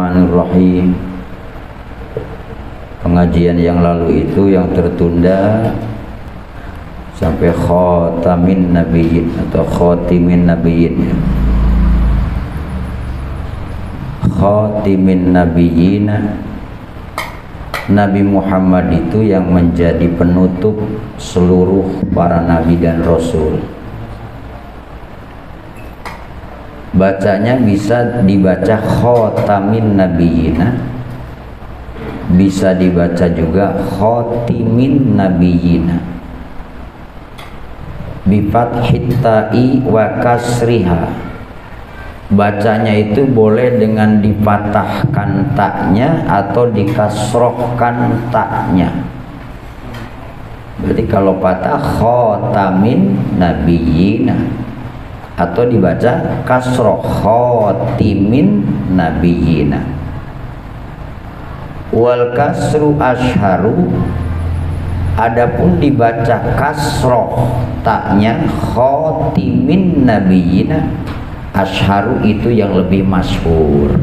Bismillahirrahmanirrahim. Pengajian yang lalu itu yang tertunda sampai khatamin nabiyyin atau khatimin nabiyyin. Khatimin nabiyyin, Nabi Muhammad itu yang menjadi penutup seluruh para nabi dan rasul. Bacanya bisa dibaca khatamin nabiyyina, bisa dibaca juga khatimin nabiyyina bi fathit ta'i wa kasriha. Bacanya itu boleh dengan dipatahkan taknya atau dikasrohkan taknya. Berarti kalau patah khatamin nabiyyina, atau dibaca kasroh khatimin nabiyyina. Wal kasru asharu, adapun dibaca kasroh taknya khatimin nabiyyina, asharu itu yang lebih masyhur.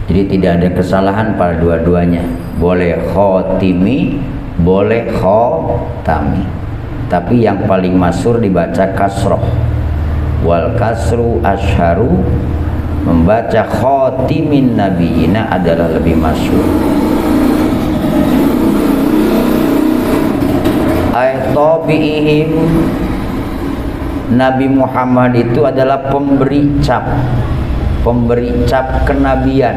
Jadi tidak ada kesalahan pada dua-duanya, boleh khatimi, boleh khatami. Tapi yang paling masyhur dibaca kasroh. Wal kasru asharu, membaca khatimin nabiyina adalah lebih masyhur. Tabi'ihim, Nabi Muhammad itu adalah pemberi cap kenabian.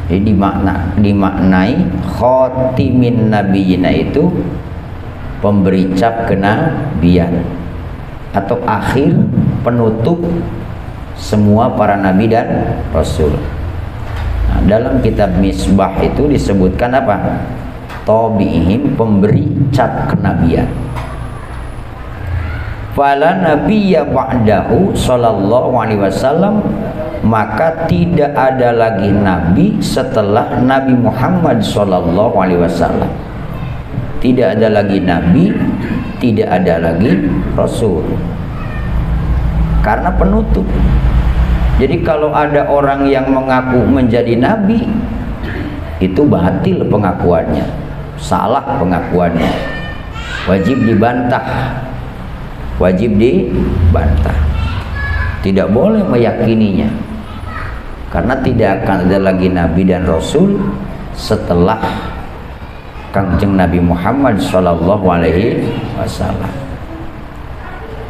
Jadi dimaknai khatimin nabiyina itu pemberi cap kenabian atau akhir penutup semua para nabi dan rasul. Nah, dalam kitab Misbah itu disebutkan apa? Tabi'ihim, pemberi cap kenabian. Fala nabiyya ba'dahu sallallahu alaihi wasallam, maka tidak ada lagi nabi setelah Nabi Muhammad sallallahu alaihi wasallam. Tidak ada lagi nabi, tidak ada lagi rasul. Karena penutup. Jadi kalau ada orang yang mengaku menjadi nabi, itu batil pengakuannya, salah pengakuannya, wajib dibantah. Wajib dibantah, tidak boleh meyakininya, karena tidak akan ada lagi nabi dan rasul setelah Kangjeng Nabi Muhammad sallallahu alaihi wasallam.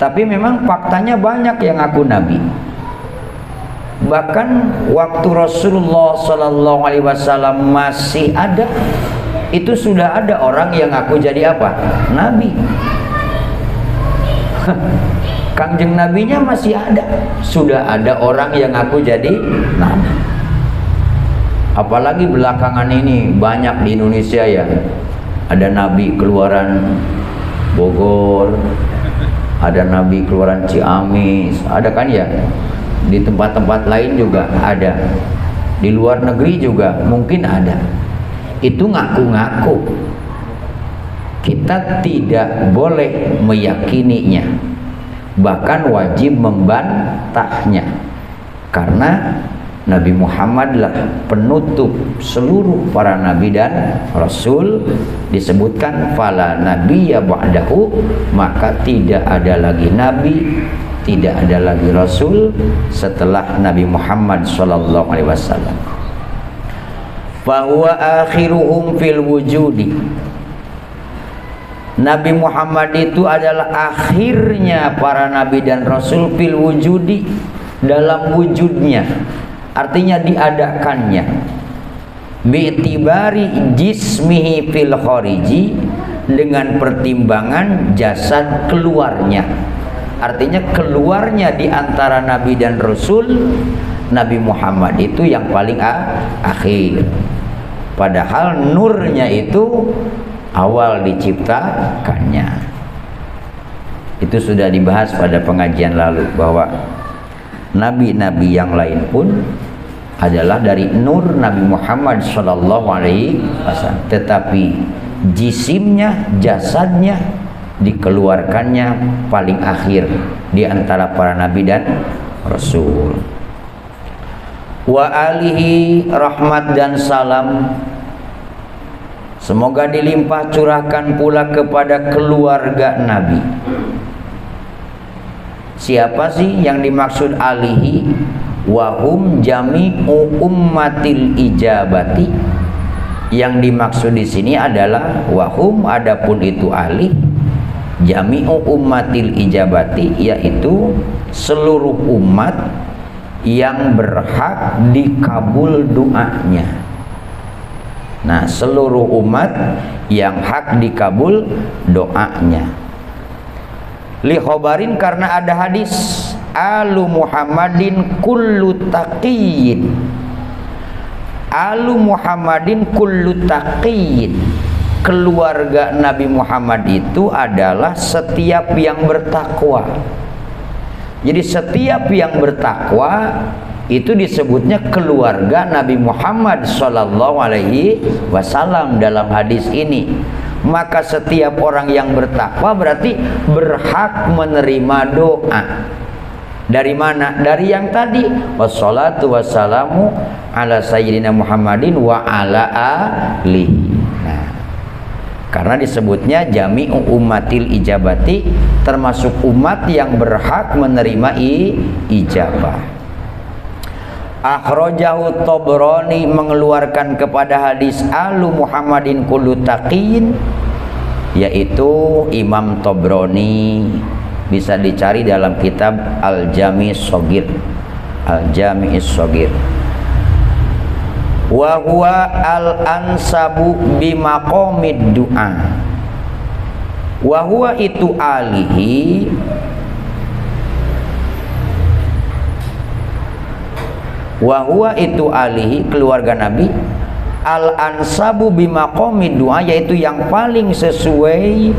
Tapi memang faktanya banyak yang ngaku nabi. Bahkan waktu Rasulullah sallallahu alaihi wasallam masih ada, itu sudah ada orang yang ngaku jadi apa? Nabi. Kangjeng nabinya masih ada, sudah ada orang yang ngaku jadi nabi. Apalagi belakangan ini banyak di Indonesia ya, ada nabi keluaran Bogor, ada nabi keluaran Ciamis, ada kan ya, di tempat-tempat lain juga ada, di luar negeri juga mungkin ada. Itu ngaku-ngaku. Kita tidak boleh meyakininya, bahkan wajib membantahnya, karena Nabi Muhammadlah penutup seluruh para nabi dan rasul. Disebutkan fala nabiyya ba'dahu, maka tidak ada lagi nabi, tidak ada lagi rasul setelah Nabi Muhammad sallallahu alaihi wasallam. Fa huwa akhiruhum fil wujudi, Nabi Muhammad itu adalah akhirnya para nabi dan rasul fil wujudi, dalam wujudnya, artinya diadakannya, bi'tibari jismihi fil khariji, dengan pertimbangan jasad keluarnya. Artinya keluarnya di antara nabi dan rasul, Nabi Muhammad itu yang paling akhir, padahal nurnya itu awal diciptakannya. Itu sudah dibahas pada pengajian lalu, bahwa nabi-nabi yang lain pun adalah dari nur Nabi Muhammad sallallahu alaihi wasallam, tetapi jisimnya, jasadnya dikeluarkannya paling akhir di antara para nabi dan rasul. Wa alihi, rahmat dan salam semoga dilimpah curahkan pula kepada keluarga Nabi. Siapa sih yang dimaksud alihi? Wahum jami'u ummatil ijabati. Yang dimaksud di sini adalah wahum, adapun itu ali, jami'u ummatil ijabati, yaitu seluruh umat yang berhak dikabul doanya. Nah, seluruh umat yang hak dikabul doanya. Li khobarin, karena ada hadis alu Muhammadin kullu taqiyyin. Alu Muhammadin kullu taqiyyin. Keluarga Nabi Muhammad itu adalah setiap yang bertakwa. Jadi setiap yang bertakwa itu disebutnya keluarga Nabi Muhammad Sallallahu Alaihi Wasallam dalam hadis ini. Maka setiap orang yang bertakwa berarti berhak menerima doa. Dari mana? Dari yang tadi, wassalatu wassalamu ala sayyidina Muhammadin wa ala alihi. Nah, karena disebutnya jami'u ummatil ijabati, termasuk umat yang berhak menerima ijabah. Akhrajahu Tabrani, mengeluarkan kepada hadis alu Muhammadin kullu taqiyyin, yaitu Imam Tabrani. Bisa dicari dalam kitab Al-Jami' Shogir. Al-Jami' Shogir. Wa huwa al-ansabu bimaqamid du'a. Wa huwa itu alihi, wa huwa itu alihi, keluarga Nabi, al-ansabu bimaqamid du'a, yaitu yang paling sesuai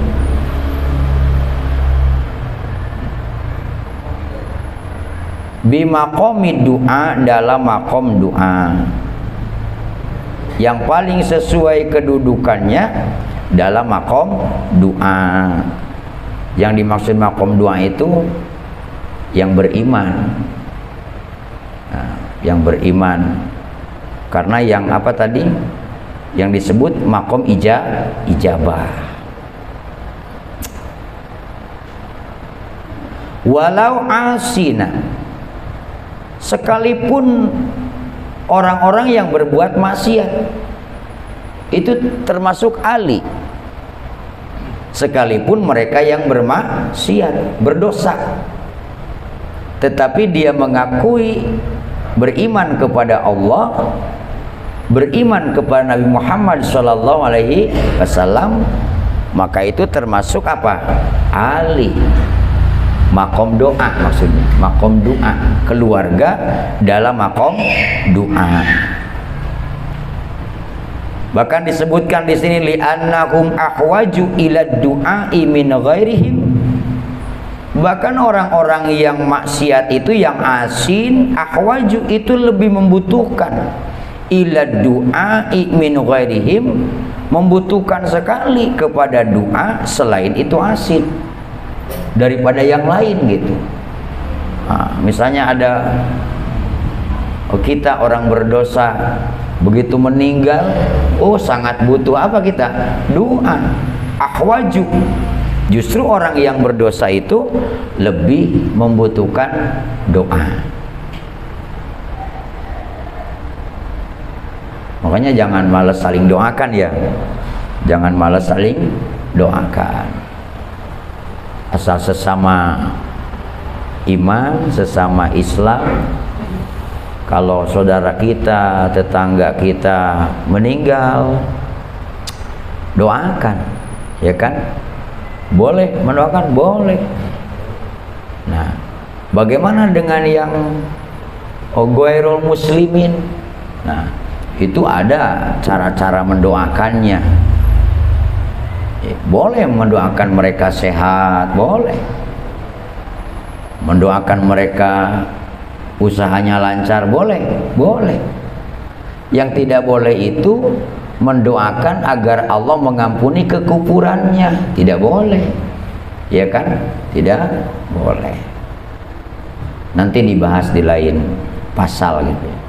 bimaqamid du'a, dalam maqam doa, yang paling sesuai kedudukannya dalam makom doa. Yang dimaksud makom doa itu yang beriman. Nah, yang beriman. Karena yang apa tadi? Yang disebut makom ijabah. Walau asina, sekalipun orang-orang yang berbuat maksiat itu termasuk ali, sekalipun mereka yang bermaksiat, berdosa, tetapi dia mengakui beriman kepada Allah, beriman kepada Nabi Muhammad SAW, maka itu termasuk apa? Ali, makom doa, maksudnya makom doa, keluarga dalam makom doa. Bahkan disebutkan di sini li'annahum ahwaju ila du'ai min ghairihim. Bahkan orang-orang yang maksiat itu, yang asin, ahwaju itu lebih membutuhkan ila du'ai min ghairihim, membutuhkan sekali kepada doa selain itu asin daripada yang lain gitu. Nah, misalnya ada kita orang berdosa, begitu meninggal, sangat butuh apa kita? Doa. Ahwaju, justru orang yang berdosa itu lebih membutuhkan doa. Makanya jangan malas saling doakan ya. Jangan malas saling doakan. Asal sesama iman, sesama Islam, kalau saudara kita, tetangga kita meninggal, doakan, ya kan? Boleh mendoakan, boleh. Nah, bagaimana dengan yang ghairul muslimin? Nah, itu ada cara-cara mendoakannya. Boleh mendoakan mereka sehat, boleh. Mendoakan mereka usahanya lancar, boleh, boleh. Yang tidak boleh itu mendoakan agar Allah mengampuni kekufurannya, tidak boleh. ya kan? Tidak boleh. Nanti dibahas di lain pasal gitu ya.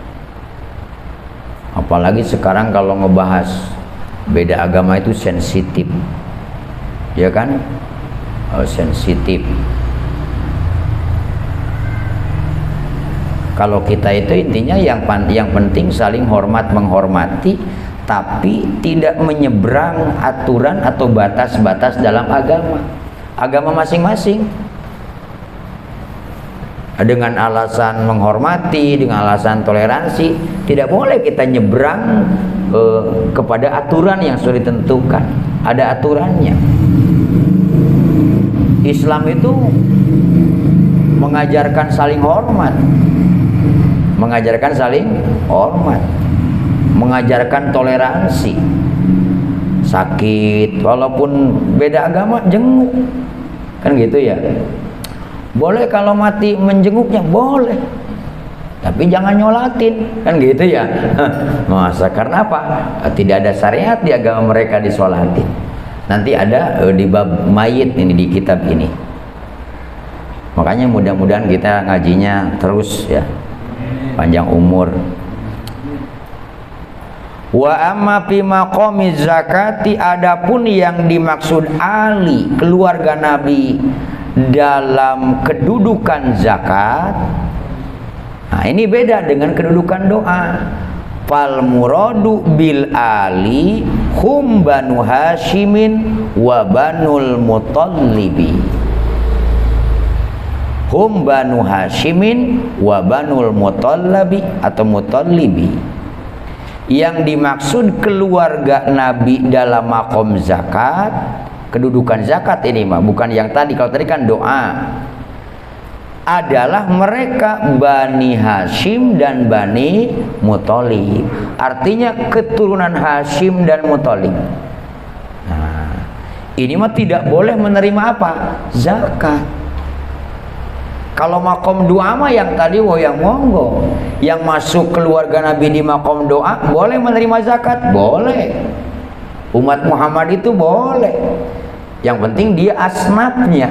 Apalagi sekarang kalau ngebahas beda agama itu sensitif, ya kan? Sensitif. Kalau kita itu intinya yang penting saling hormat menghormati, tapi tidak menyeberang aturan atau batas-batas dalam agama masing-masing. Dengan alasan menghormati, dengan alasan toleransi, tidak boleh kita nyebrang kepada aturan yang sudah ditentukan. Ada aturannya. Islam itu mengajarkan saling hormat, mengajarkan saling hormat, mengajarkan toleransi. Sakit walaupun beda agama jenguk, kan gitu ya. Boleh kalau mati menjenguknya, boleh, tapi jangan nyolatin, kan gitu ya. Masa karena apa? Tidak ada syariat di agama mereka disolatin. Nanti ada di bab mayit ini di kitab ini. Makanya mudah-mudahan kita ngajinya terus ya, panjang umur. Wa amma fi maqami zakati, adapun yang dimaksud ahli keluarga Nabi dalam kedudukan zakat, nah ini beda dengan kedudukan doa. Fal muradu bil ali hum banu Hashimin wa banul Mutallibi. Hum banu Hashimin wa banul Mutallabi atau Mutallibi. Yang dimaksud keluarga Nabi dalam makom zakat, kedudukan zakat ini mah bukan yang tadi. Kalau tadi kan doa, adalah mereka Bani Hashim dan Bani Muthalib. Artinya keturunan Hashim dan Muthalib. Nah, ini mah tidak boleh menerima apa? Zakat. Kalau makom doa mah yang tadi yang monggo. Yang masuk keluarga Nabi di makom doa boleh menerima zakat? Boleh. Umat Muhammad itu boleh. Yang penting dia asnafnya.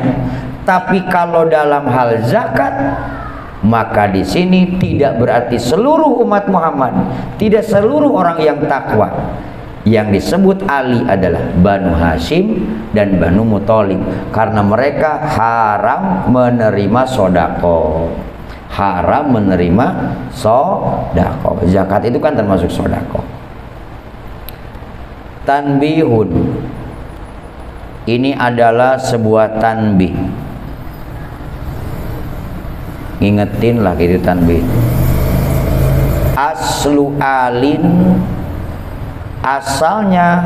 Tapi kalau dalam hal zakat, maka di sini tidak berarti seluruh umat Muhammad, tidak seluruh orang yang takwa. Yang disebut Ali adalah Banu Hashim dan Banu Muthalib, karena mereka haram menerima sodako. Haram menerima sodako. Zakat itu kan termasuk sodako. Tanbihun, ini adalah sebuah tanbih. Ngingetin lah gitu tanbih. Aslu alin, asalnya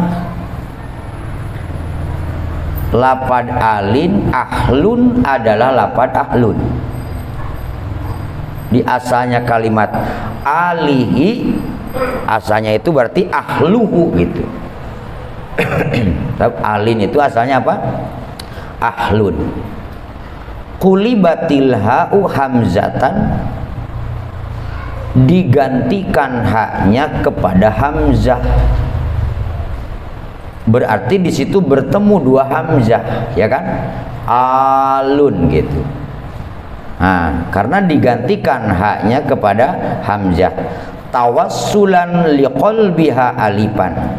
lapad alin, ahlun adalah lapad ahlun. Di asalnya kalimat alihi, asalnya itu berarti ahluhu gitu. Alin itu asalnya apa? Ahlun. Qulibatil ha'u hamzatan, digantikan haknya kepada hamzah. Berarti di situ bertemu dua hamzah, ya kan? Alun gitu. Nah, karena digantikan haknya kepada hamzah. Tawassulan liqalbiha alifan.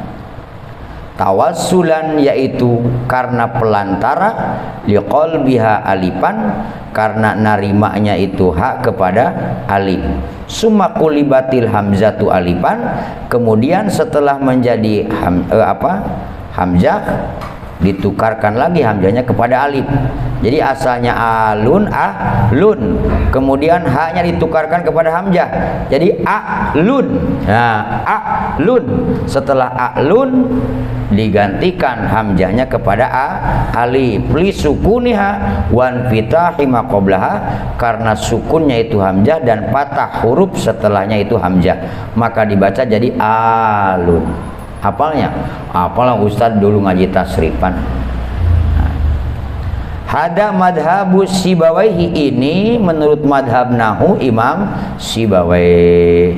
Tawassulan yaitu karena pelantara, liqalbiha alifan karena narimanya itu hak kepada alif. Summa qulibatil hamzatu alifan, kemudian setelah menjadi hamzah ditukarkan lagi hamzahnya kepada alif. Jadi asalnya alun, ahlun, kemudian haknya ditukarkan kepada hamzah jadi ahlun. Nah, ahlun, setelah ahlun digantikan hamzahnya kepada alif li sukuniha wan fitahi ma qablaha, karena sukunnya itu hamzah dan patah huruf setelahnya itu hamzah, maka dibaca jadi alun. Hafalnya? Apalah Ustadz dulu ngaji tasrifan. Hada madhabu Sibawaihi, ini menurut madhab nahu Imam Sibawai.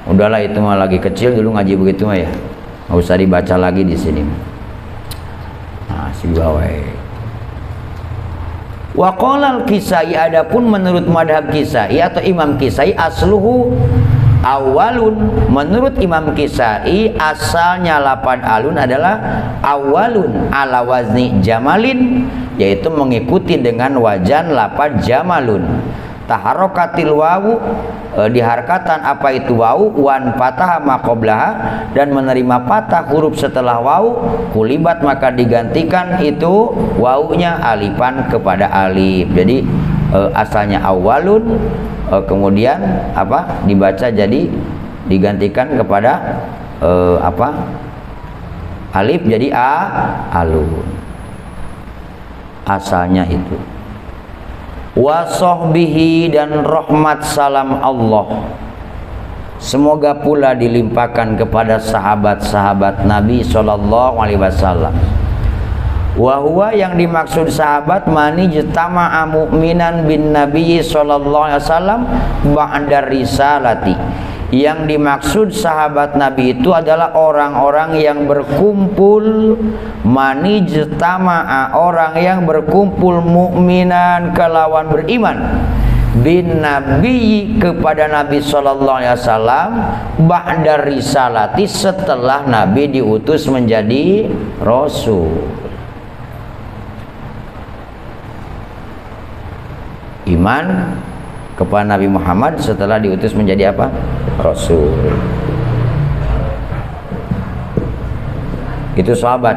Udahlah itu mah lagi kecil dulu ngaji begitu mah ya, nggak usah dibaca lagi di sini. Nah, Sibawai. Wa qala al-Kisai, adapun menurut madhab Kisai atau Imam Kisai, asluhu awalun. Menurut Imam Kisai asalnya lapad alun adalah awalun ala wazni jamalin, yaitu mengikuti dengan wajan lapad jamalun. Taharokatil wawu, diharkatan apa itu wawu, wan patah maqoblaha, dan menerima patah huruf setelah wawu, kulibat maka digantikan itu wawunya alifan kepada alif. Jadi asalnya awalun, kemudian apa dibaca jadi digantikan kepada alif jadi alun. Asalnya itu. Wa sahbihi, dan rahmat salam Allah semoga pula dilimpahkan kepada sahabat-sahabat Nabi sallallahu alaihi wasallam. Wa huwa, yang dimaksud sahabat, mani jtama'a mu'minan bin Nabi sallallahu alaihi wasallam ba'da risalati. Yang dimaksud sahabat Nabi itu adalah orang-orang yang berkumpul, mani jtama'a, orang yang berkumpul, mukminan, kelawan beriman, bin Nabi, kepada Nabi sallallahu alaihi wasallam, ba'da risalati, setelah Nabi diutus menjadi rasul. Iman kepada Nabi Muhammad setelah diutus menjadi apa? Rasul. Itu sahabat.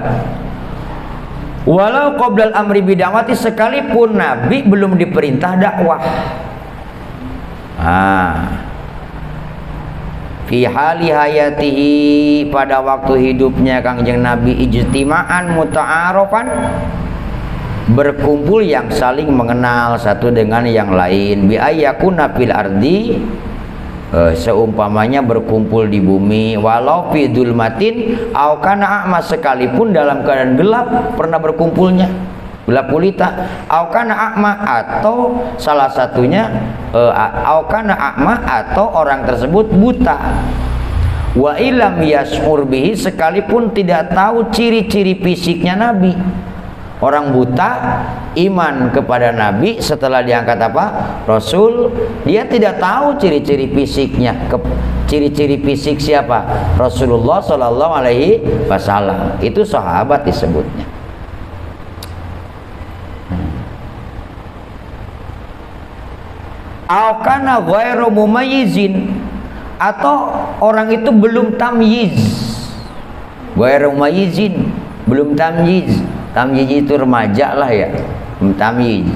Walau qoblal amri bid'awati, sekalipun Nabi belum diperintah dakwah. Fi hali hayatihi, pada waktu hidupnya Kangjeng Nabi, ijtima'an muta'arofan, berkumpul yang saling mengenal satu dengan yang lain. Bi ayyakuna fil ardi, seumpamanya berkumpul di bumi, walau fi dzulmatin au kana a'ma, sekalipun dalam keadaan gelap pernah berkumpulnya, gelap gulita, au kana a'ma, atau salah satunya au kana a'ma, atau orang tersebut buta. Wa ilam yas'ur bihi, sekalipun tidak tahu ciri-ciri fisiknya Nabi. Orang buta iman kepada Nabi setelah diangkat apa? Rasul, dia tidak tahu ciri-ciri fisiknya. Ciri-ciri fisik siapa? Rasulullah Shallallahu Alaihi Wasallam. Itu sahabat disebutnya. Al-kana ghairu mumayyizin, atau orang itu belum tamyiz. Ghairu mumayyizin, belum tamyiz. Tamyiz itu remaja lah ya, tamyiz.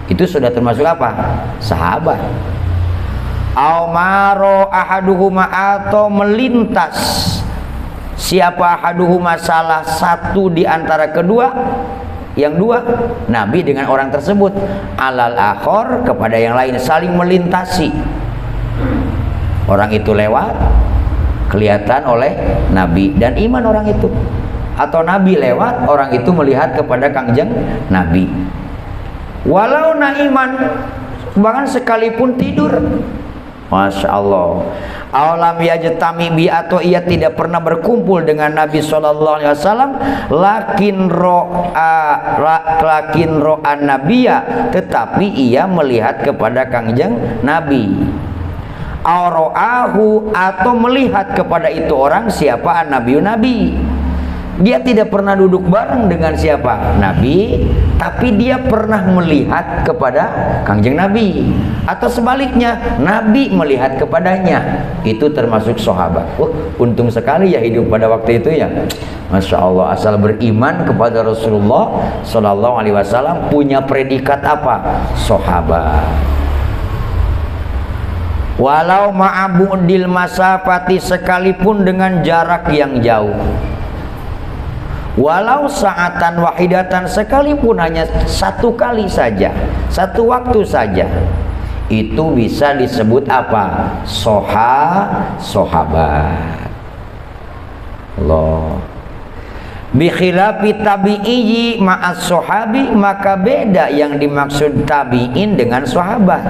Itu sudah termasuk apa? Sahabat. Aumaro ahaduhuma, atau melintas siapa ahaduhuma, salah satu di antara kedua, yang dua, Nabi dengan orang tersebut, alal akhor, kepada yang lain, saling melintasi. Orang itu lewat, kelihatan oleh Nabi dan iman orang itu, atau Nabi lewat, orang itu melihat kepada Kangjeng Nabi. Walau naiman, bahkan sekalipun tidur. Masya Allah. Alam yajtami bi, atau ia tidak pernah berkumpul dengan Nabi sallallahu alaihi wasallam, lakin ro'a nabiyya, tetapi ia melihat kepada Kangjeng Nabi. Aura'ahu, atau melihat kepada itu orang, siapa an-nabiyyu, Nabi. Dia tidak pernah duduk bareng dengan siapa? Nabi, tapi dia pernah melihat kepada Kangjeng Nabi, atau sebaliknya Nabi melihat kepadanya. Itu termasuk sahabat. Untung sekali ya hidup pada waktu itu ya. Masya Allah, asal beriman kepada Rasulullah Sallallahu Alaihi Wasallam, punya predikat apa? Sahabat. Walau ma'abudil masafati, sekalipun dengan jarak yang jauh. Walau sa'atan wahidatan, sekalipun hanya satu kali saja, satu waktu saja, itu bisa disebut apa? Sahabat. Allah. Bi khilafi tabi'i ma'as sahabi, maka beda yang dimaksud tabi'in dengan sahabat.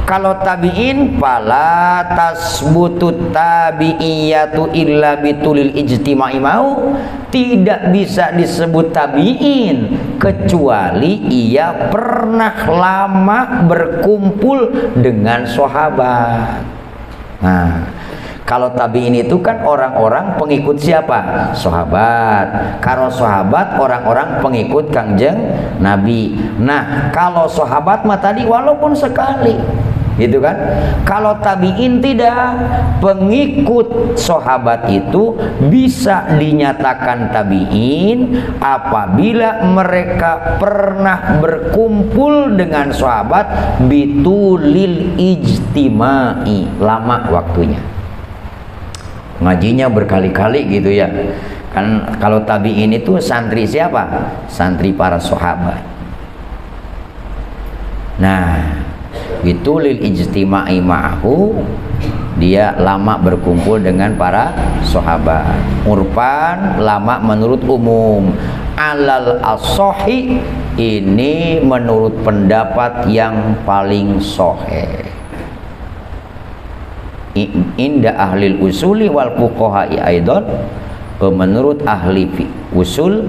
Kalau tabi'in fala tasbutut tabi'iyatu illa bitulil ijtima'i mau, tidak bisa disebut tabi'in kecuali ia pernah lama berkumpul dengan sahabat. Nah, kalau tabi'in itu kan orang-orang pengikut siapa? Sahabat. Kalau sahabat orang-orang pengikut Kangjeng Nabi. Nah, kalau sahabat mah tadi walaupun sekali, gitu kan? Kalau tabi'in tidak, pengikut sahabat itu bisa dinyatakan tabi'in apabila mereka pernah berkumpul dengan sahabat bitulil ijtima'i, lama waktunya. Ngajinya berkali-kali gitu ya. Kan kalau tabi'in itu santri siapa? Santri para sahabat. Nah, bitulil ijtima'i ma'ahu, dia lama berkumpul dengan para sahabat. Urpan, lama menurut umum. Alal as-sahih, ini menurut pendapat yang paling sahih. Inda ahlil usuli wal fuqaha'i aidan, menurut ahli usul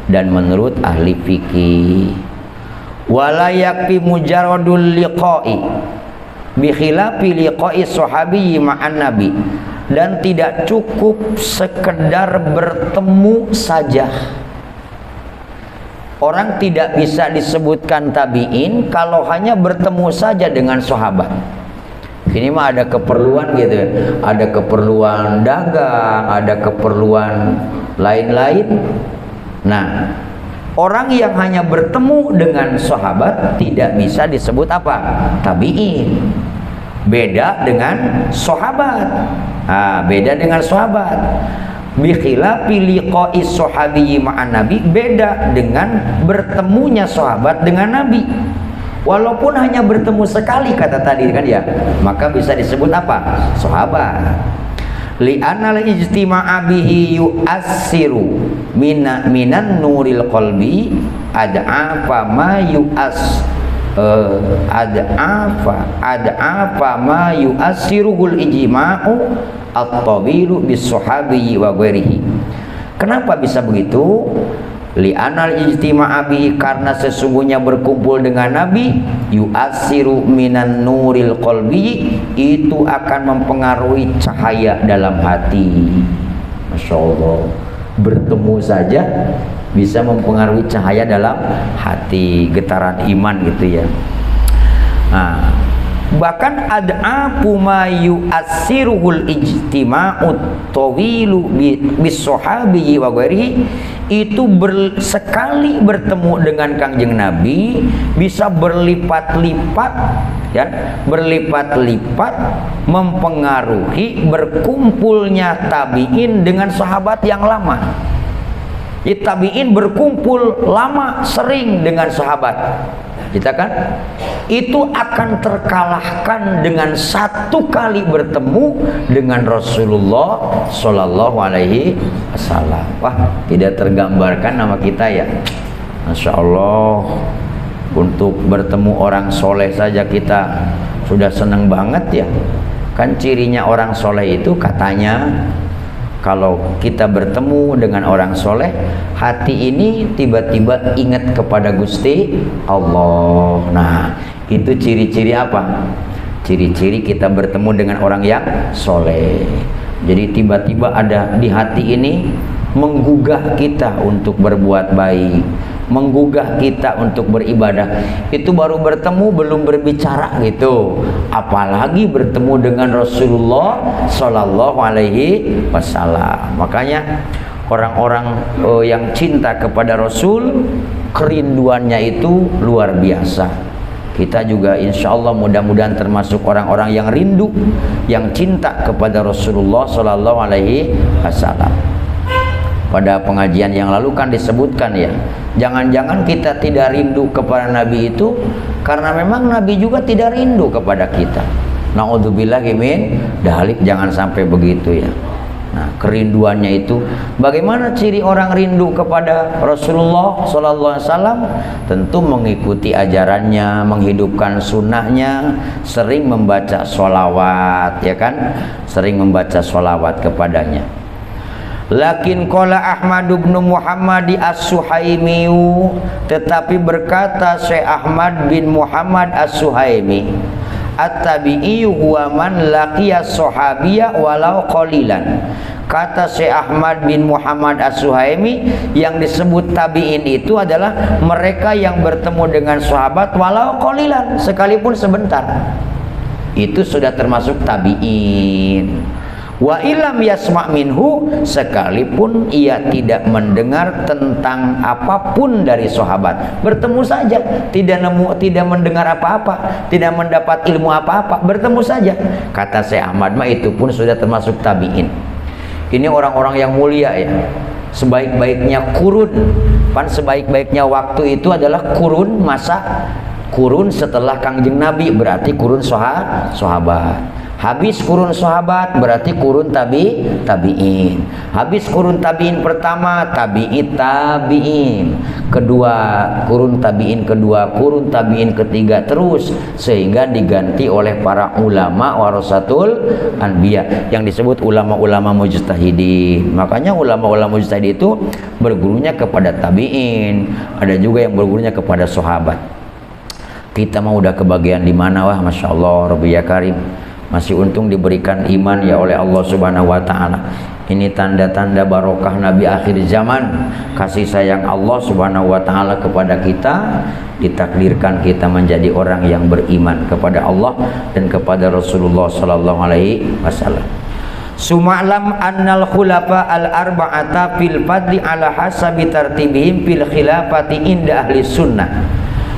dan menurut ahli fikih. Wala yakfi mujarradul liqa'i bi khilafi liqa'i sahabi ma'an nabi, dan tidak cukup sekedar bertemu saja. Orang tidak bisa disebutkan tabi'in kalau hanya bertemu saja dengan sahabat. Ini mah ada keperluan gitu ya. Ada keperluan dagang, ada keperluan lain-lain. Nah, orang yang hanya bertemu dengan sahabat tidak bisa disebut apa? Tabi'in. Beda dengan sahabat. Beda dengan sahabat. Bi khilafi liqa'i sahabi ma'an nabi, beda dengan bertemunya sahabat dengan nabi. Walaupun hanya bertemu sekali kata tadi kan ya, maka bisa disebut apa? Sahabat. Li'anal ijtima'a bihi yu'assiru minan nuril qalbi ad'afa ma ad'afa ma yu'assiruhul ijma'u at-tawilu bis sahabi wa ghairihi. Kenapa bisa begitu? Li'anal ijtima'a bihi, karena sesungguhnya berkumpul dengan Nabi, yu'assiru minan nuril qalbi, itu akan mempengaruhi cahaya dalam hati. Masya Allah, bertemu saja bisa mempengaruhi cahaya dalam hati, getaran iman gitu ya. Nah, bahkan ad'afu ma yu'assiruhul ijtima'ut tawilu bis sahabi wa ghairihi, itu sekali bertemu dengan Kangjeng Nabi bisa berlipat-lipat ya, berlipat-lipat mempengaruhi berkumpulnya tabi'in dengan sahabat yang lama. Tabi'in berkumpul lama sering dengan sahabat, kita kan itu akan terkalahkan dengan satu kali bertemu dengan Rasulullah Shallallahu Alaihi Wasallam. Wah, tidak tergambarkan nama kita ya. Masya Allah, untuk bertemu orang soleh saja kita sudah senang banget ya. Kan cirinya orang soleh itu katanya, kalau kita bertemu dengan orang soleh, hati ini tiba-tiba ingat kepada Gusti Allah. Nah, itu ciri-ciri apa? Ciri-ciri kita bertemu dengan orang yang soleh. Jadi tiba-tiba ada di hati ini menggugah kita untuk berbuat baik, menggugah kita untuk beribadah. Itu baru bertemu, belum berbicara gitu, apalagi bertemu dengan Rasulullah Shallallahu Alaihi Wasallam. Makanya orang-orang yang cinta kepada Rasul, kerinduannya itu luar biasa. Kita juga insya Allah mudah-mudahan termasuk orang-orang yang rindu, yang cinta kepada Rasulullah Shallallahu Alaihi Wasallam. Pada pengajian yang lalu kan disebutkan ya, jangan-jangan kita tidak rindu kepada Nabi itu karena memang Nabi juga tidak rindu kepada kita. Na'udzubillahi min dzalik, jangan sampai begitu ya. Nah, kerinduannya itu, bagaimana ciri orang rindu kepada Rasulullah Sallallahu Alaihi Wasallam? Tentu mengikuti ajarannya, menghidupkan sunnahnya, sering membaca sholawat, ya kan? Sering membaca sholawat kepadanya. Lakin qala Ahmad bin Muhammad as-Suhaimi, tetapi berkata Syekh Ahmad bin Muhammad as-Suhaimi, at-tabi'i huwa man laqiya sahabiyya walau qalilan. Kata Syekh Ahmad bin Muhammad as-Suhaimi, yang disebut tabi'in itu adalah mereka yang bertemu dengan sahabat walau qalilan, sekalipun sebentar. Itu sudah termasuk tabi'in. Wa ilam yasma' minhu, sekalipun ia tidak mendengar tentang apapun dari sahabat, bertemu saja, tidak mendengar apa-apa, tidak mendapat ilmu apa-apa, bertemu saja. Kata Syekh Ahmad mah itu pun sudah termasuk tabi'in. Ini orang-orang yang mulia ya. Sebaik-baiknya kurun, pan sebaik-baiknya waktu itu adalah kurun masa, kurun setelah Kangjeng Nabi, berarti kurun sahabat. Habis kurun sahabat berarti kurun tabi'in. Habis kurun tabi'in pertama, tabi'in. Kedua, kurun tabi'in kedua, kurun tabi'in ketiga, terus sehingga diganti oleh para ulama warasatul anbiya yang disebut ulama-ulama mujtahidin. Makanya ulama-ulama mujtahid itu bergurunya kepada tabi'in, ada juga yang bergurunya kepada sahabat. Kita mau udah kebagian di mana? Wah, Masya Allah, Rabbi ya Karim. Masih untung diberikan iman ya oleh Allah Subhanahu wa Ta'ala. Ini tanda-tanda barokah Nabi akhir zaman, kasih sayang Allah Subhanahu wa Ta'ala kepada kita. Ditakdirkan kita menjadi orang yang beriman kepada Allah dan kepada Rasulullah Sallallahu Alaihi Wasallam. Suma'lam annal khulafa al-arba'ata fil fadli ala hasabi tartibihim fil khilafati inda ahli sunnah.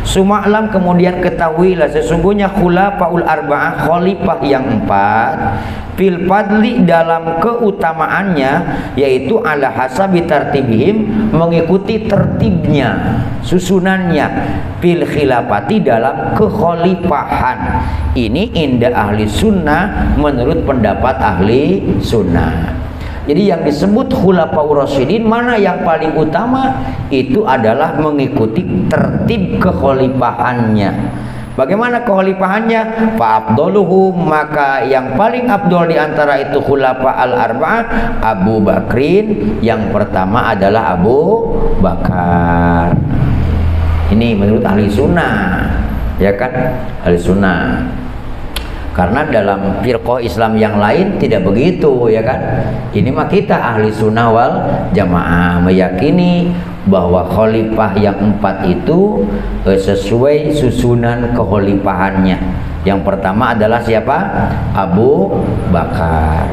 Suma'lam, kemudian ketahuilah, sesungguhnya khulafaul arba'ah, khalifah yang 4, fil fadli, dalam keutamaannya, yaitu ala hasabi tartibihim, mengikuti tertibnya, susunannya, fil khilafati, dalam kekhalifahan. Ini indah ahli sunnah, menurut pendapat ahli sunnah. Jadi yang disebut khulafaur rasyidin, mana yang paling utama? Itu adalah mengikuti tertib kekhalifahannya. Bagaimana kekhalifahannya? Fa'abdoluhum, maka yang paling abdul di antara itu khulafa al-arba'ah Abu Bakrin, yang pertama adalah Abu Bakar. Ini menurut ahli sunnah, ya kan? Ahli sunnah. Karena dalam firqah Islam yang lain tidak begitu, ya kan? Ini mah kita ahli sunnah wal jamaah meyakini bahwa khalifah yang 4 itu sesuai susunan kekhalifahannya. Yang pertama adalah siapa? Abu Bakar.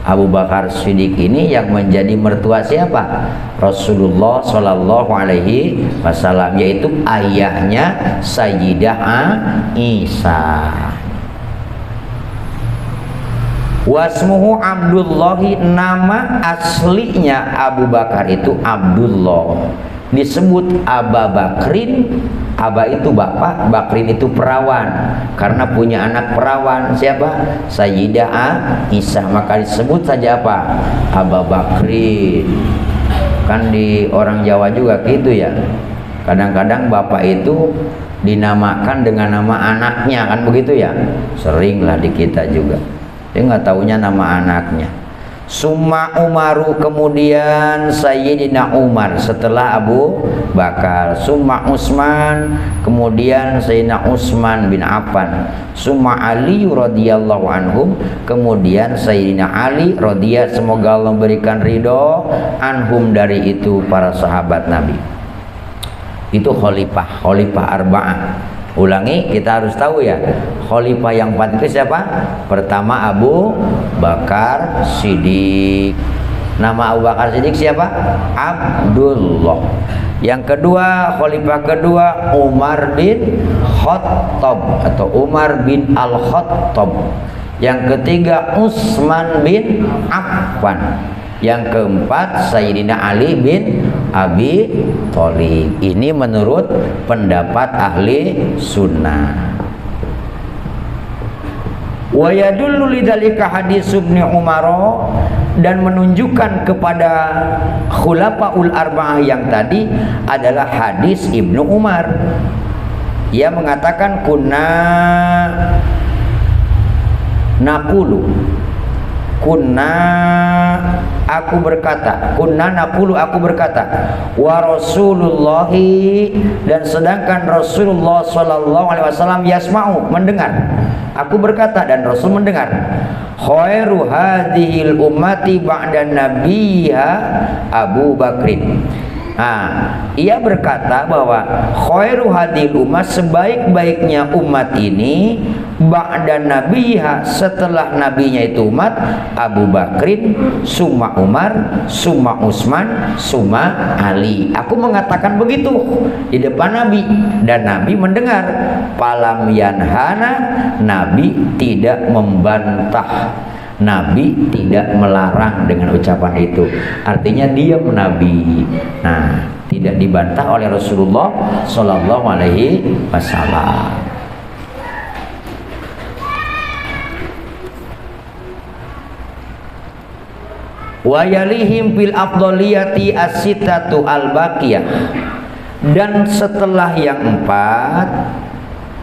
Abu Bakar Siddiq ini yang menjadi mertua siapa? Rasulullah Shallallahu Alaihi Wasallam, yaitu ayahnya Sayyidah Aisyah. Wasmuhu Abdullahi, nama aslinya Abu Bakar itu Abdullah. Disebut Aba Bakrin, Aba itu bapak, Bakrin itu perawan, karena punya anak perawan. Siapa? Sayyidah Aisyah, maka disebut saja apa? Aba Bakrin. Kan di orang Jawa juga gitu ya, kadang-kadang bapak itu dinamakan dengan nama anaknya, kan begitu ya, seringlah di kita juga. Dia nggak taunya nama anaknya. Summa Umaru, kemudian Sayyidina Umar setelah Abu Bakar. Summa Utsman, kemudian Sayyidina Utsman bin Affan. Summa Ali radhiyallahu anhum, kemudian Sayyidina Ali radhiyallahu, semoga Allah memberikan ridho, anhum, dari itu para sahabat Nabi. Itu khalifah arba'ah. Ulangi, kita harus tahu ya, khalifah yang 4 itu siapa? Pertama Abu Bakar Siddiq. Nama Abu Bakar Siddiq siapa? Abdullah. Yang kedua, khalifah kedua Umar bin Khattab atau Umar bin Al-Khattab. Yang ketiga Utsman bin Affan. Yang keempat Sayyidina Ali bin Abi Thalib. Ini menurut pendapat ahli sunnah. Wa yadullu lidzalika hadis Ibnu Umar, dan menunjukkan kepada khulafaul arba'ah yang tadi adalah hadis Ibnu Umar. Ia mengatakan kunna naqulu, aku berkata, aku berkata, wa Rasulullahi, dan sedangkan Rasulullah sallallahu alaihi wasallam yasma'u, mendengar. Aku berkata dan Rasul mendengar. Khairu hadhil ummati ba'da nabiyha Abu Bakrin. Ia berkata bahwa khairu hadhil ummah, sebaik-baiknya umat ini, ba'da nabiha, setelah nabinya itu umat, Abu Bakrin, summa Umar, summa Utsman, summa Ali. Aku mengatakan begitu di depan Nabi dan Nabi mendengar. Falam yanhana, Nabi tidak membantah, Nabi tidak melarang dengan ucapan itu. Artinya diam Nabi. Nah, tidak dibantah oleh Rasulullah Sallallahu Alaihi Wasallam. Wa yalihim fil afdaliyati as-sittatu al-baqiyah, dan setelah yang empat,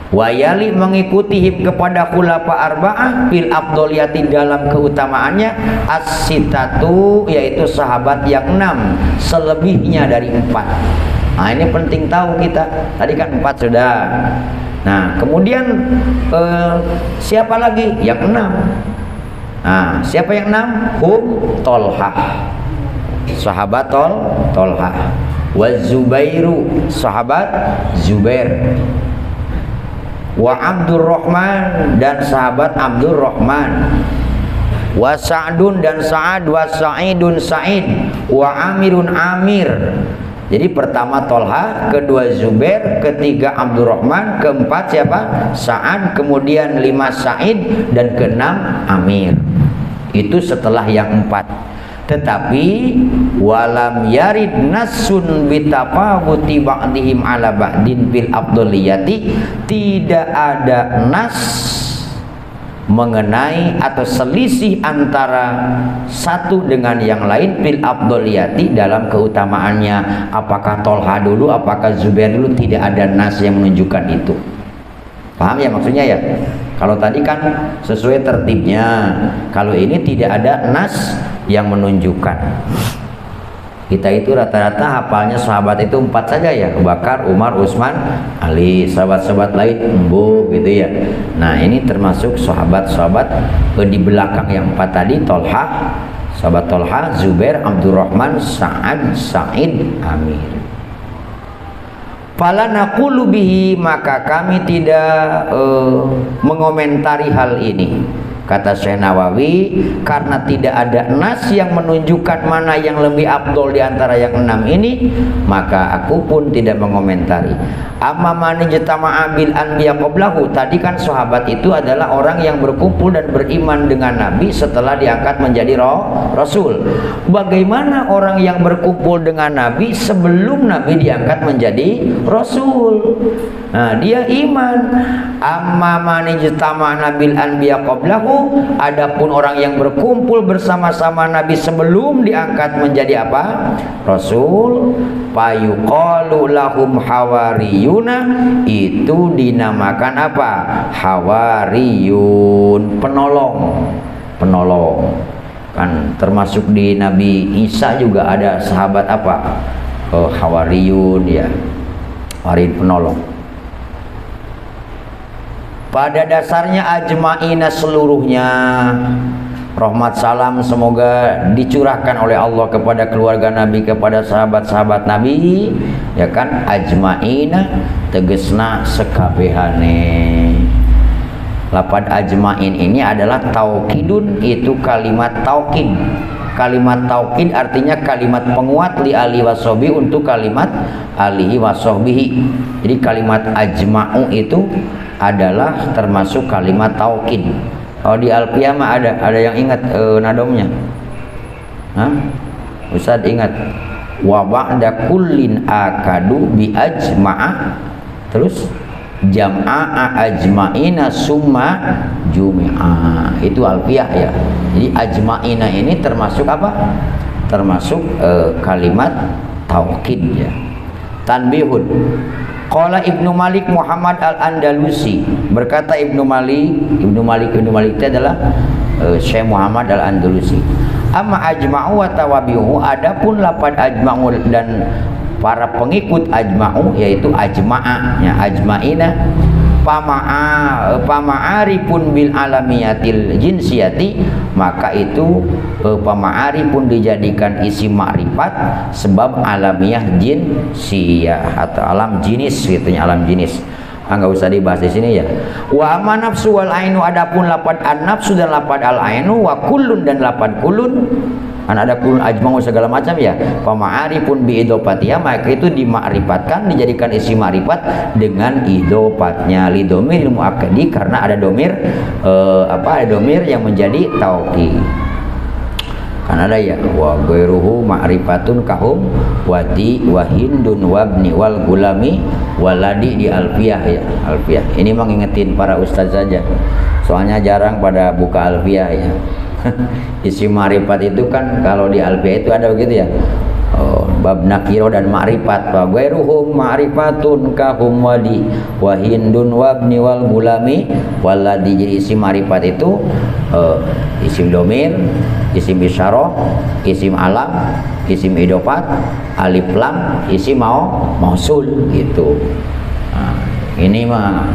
wayali mengikutihim kepada khulafa arba'ah fil afdaliyati dalam keutamaannya, as-sittatu yaitu sahabat yang 6, selebihnya dari 4. Nah, ini penting tahu kita. Tadi kan 4 sudah. Nah, kemudian siapa lagi? Yang 6. Nah, siapa yang 6? Hum Tolhah, sahabat Tolhah. Wa Zubairu, sahabat Zubair. Wa Abdurrahman, dan sahabat Abdurrahman. Wa Sa'dun, dan Sa'ad. Wa Sa'idun, Sa'id. Wa Amirun, Amir. Jadi pertama Tolha, kedua Zubair, ketiga Abdurrahman, keempat siapa? Sa'ad, kemudian 5 Sa'id, dan keenam Amir. Itu setelah yang 4. Tetapi walam yarid nasun bitafawuti ba'dihim ala ba'din bil afdaliyati, tidak ada nas mengenai atau selisih antara satu dengan yang lain bil afdaliyati, dalam keutamaannya. Apakah Tolha dulu, apakah Zubair dulu, tidak ada nas yang menunjukkan itu. Paham ya maksudnya ya? Kalau tadi kan sesuai tertibnya, kalau ini tidak ada nas yang menunjukkan. Kita itu rata-rata hafalnya sahabat itu 4 saja ya, Abu Bakar, Umar, Utsman, Ali. Sahabat-sahabat lain embuh gitu ya. Nah, ini termasuk sahabat-sahabat di belakang yang 4 tadi, Tolha, sahabat Tolha, Zubair, Abdurrahman, Sa'ad, Sa'id, Amir. Fala naqulu bihi, maka kami tidak mengomentari hal ini. Kata Syekh Nawawi, karena tidak ada nas yang menunjukkan mana yang lebih afdol di antara yang 6 ini, maka aku pun tidak mengomentari. Amma man ijtama'a bil anbiya qablahu, tadi kan sahabat itu adalah orang yang berkumpul dan beriman dengan Nabi setelah diangkat menjadi Rasul. Bagaimana orang yang berkumpul dengan Nabi sebelum Nabi diangkat menjadi Rasul? Nah, dia iman. Amma man ijtama'a bil anbiya qablahu, adapun orang yang berkumpul bersama-sama Nabi sebelum diangkat menjadi apa? Rasul, fayuqalu lahum hawariyuna, itu dinamakan apa? Hawariyun, penolong. Kan termasuk di Nabi Isa juga ada sahabat apa? Hawariyun ya. Hawariyun, penolong. Pada dasarnya ajma'ina, seluruhnya, rahmat salam semoga dicurahkan oleh Allah kepada keluarga Nabi, kepada sahabat-sahabat Nabi, ya kan? Ajma'ina tegesna sekabehane. Lapad ajma'in ini adalah taukidun, itu kalimat taukid. Kalimat taukid artinya kalimat penguat li ali wasobi, untuk kalimat alihi wasobihi. Jadi kalimat ajma'u itu adalah termasuk kalimat taukid. Kalau di Alfiyah mah ada yang ingat nadomnya? Hah? Ustaz ingat? Wa ba'da kullin akadu bi ajma'a. Terus jam'a ajma'ina summa jumi'a. Itu alfiyah ya. Jadi ajma'ina ini termasuk apa? Termasuk kalimat taukid ya. Tanbihun. Qala Ibnu Malik Muhammad Al-Andalusi, berkata Ibnu Malik itu adalah Syekh Muhammad Al-Andalusi. Amma ajma'u wa tawabi'u, adapun lafaz ajma'u dan para pengikut ajma'u yaitu ajma'a ya, ajma'ina pama'arifun bil alamiyatil jinsiyati, maka itu pama'arifun dijadikan isim ma'rifat sebab alamiah jinsiyah atau alam jenis gitu ya, alam jenis. Enggak usah dibahas di sini ya. Wa amma nafsu wal ainu, adapun lafaz an-nafsu dan lafaz al-ainu, wa kullun dan lafaz kullun, ada kulun ajma'u segala macam ya. Pama'arifun bi idopatiha, maka itu dimakrifatkan, dijadikan isim ma'rifat dengan idopatnya li domir muakkadi, karena ada domir ada domir yang menjadi taukid. Kan ada ya, wa ghairuhu ma'rifatun kahum wadi wa hindun wabni wal gulami waladi di alfiyah ya. Alfiyah ini mah ngingetin para ustaz saja, soalnya jarang pada buka alfiyah ya. Isim ma'rifat itu kan kalau di alfiyah itu ada begitu ya, bab nakiro dan ma'rifat. Wa ghairuhum ma'rifatun kahum wadi wa hindun wabni wal gulami waladi. Jadi isim ma'rifat itu isim domir, isim isyarah, isim alam, isim idofat, alif lam, isim mausul gitu. Nah, ini mah